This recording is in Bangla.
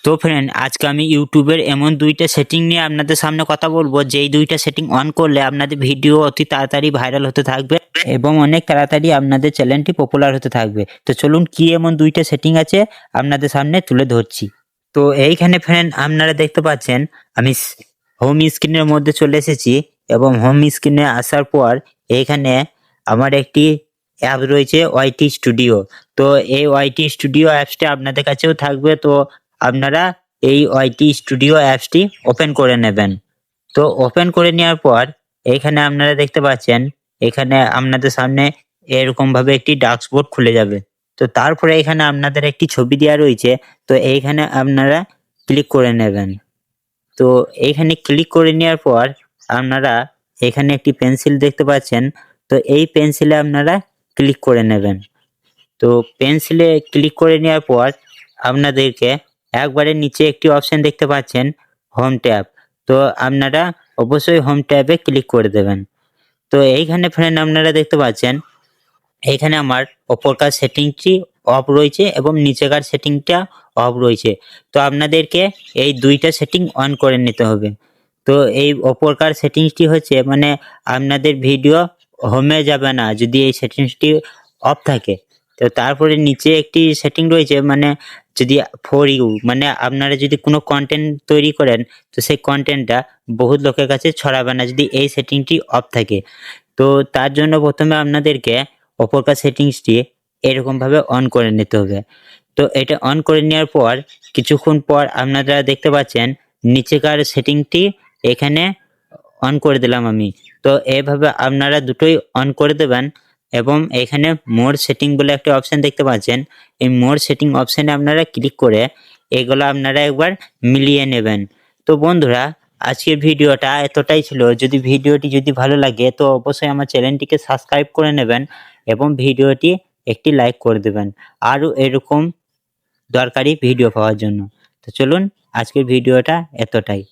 তো ফ্রেন্ড, আজকে আমি ইউটিউবের এমন দুইটা সেটিং নিয়ে আপনাদের সামনে কথা বলবো, যেই দুইটা সেটিং অন করলে আপনাদের ভিডিও অতি তাড়াতাড়ি ভাইরাল হতে থাকবে এবং অনেক তাড়াতাড়ি আপনাদের চ্যানেলটি পপুলার হতে থাকবে। তো চলুন, কি এমন দুইটা সেটিং আছে আপনাদের সামনে তুলে ধরছি। তো এইখানে ফ্রেন্ড আপনারা দেখতে পাচ্ছেন আমি হোম স্ক্রিনের মধ্যে চলে এসেছি এবং হোম স্ক্রিনে আসার পর এইখানে আমার একটি অ্যাপ রয়েছে ওয়াইটি স্টুডিও। তো এই ওয়াইটি স্টুডিও অ্যাপসটা আপনাদের কাছেও থাকবে। তো আপনারা এই ওয়াইটি স্টুডিও অ্যাপসটি ওপেন করে নেবেন। তো ওপেন করে নেওয়ার পর এখানে আপনারা দেখতে পাচ্ছেন, এখানে আপনাদের সামনে এরকম ভাবে একটি ড্যাশবোর্ড খুলে যাবে। তো তারপরে এখানে আপনাদের একটি ছবি দেওয়া রয়েছে, তো এইখানে আপনারা ক্লিক করে নেবেন। তো এইখানে ক্লিক করে নেওয়ার পর আপনারা এখানে একটি পেন্সিল দেখতে পাচ্ছেন, তো এই পেন্সিলে আপনারা ক্লিক করে নেবেন। তো পেন্সিলে ক্লিক করে নেওয়ার পর আপনাদেরকে একবারে নিচে একটি অপশন দেখতে পাচ্ছেন, হোম ট্যাব। তো আপনারা অবশ্যই হোম ট্যাবে ক্লিক করে দেবেন। তো এইখানে ফ্রেন্ড আপনারা দেখতে পাচ্ছেন, এইখানে আমার ওপরকার সেটিংটি অফ রয়েছে এবং নিচেকার সেটিংটা অফ রয়েছে। তো আপনাদেরকে এই দুইটা সেটিং অন করে নিতে হবে। তো এই ওপরকার সেটিংসটি হচ্ছে মানে আপনাদের ভিডিও হোমে যাবে না যদি এই সেটিংসটি অফ থাকে। তো তারপরে নিচে একটি সেটিং রয়েছে, মানে যদি ফর ইউ, মানে আপনারা যদি কোনো কন্টেন্ট তৈরি করেন তো সেই কন্টেন্টটা বহুত লোকের কাছে ছড়াবে না যদি এই সেটিংটি অফ থাকে। তো তার জন্য প্রথমে আপনাদেরকে ওপরকার সেটিংসটি এরকমভাবে অন করে নিতে হবে। তো এটা অন করে নেওয়ার পর কিছুক্ষণ পর আপনারা দেখতে পাচ্ছেন নিচেকার সেটিংটি এখানে অন করে দিলাম আমি। তো এইভাবে আপনারা দুটোই অন করে দেবেন এবং এখানে মোর সেটিং বলে একটা অপশান দেখতে পাচ্ছেন, এই মোর সেটিং অপশানে আপনারা ক্লিক করে এগুলো আপনারা একবার মিলিয়ে নেবেন। তো বন্ধুরা, আজকের ভিডিওটা এতটাই ছিল। ভিডিওটি যদি ভালো লাগে তো অবশ্যই আমার চ্যানেলটিকে সাবস্ক্রাইব করে নেবেন এবং ভিডিওটি একটি লাইক করে দেবেন আরও এরকম দরকারি ভিডিও পাওয়ার জন্য। তো চলুন, আজকের ভিডিওটা এতটাই।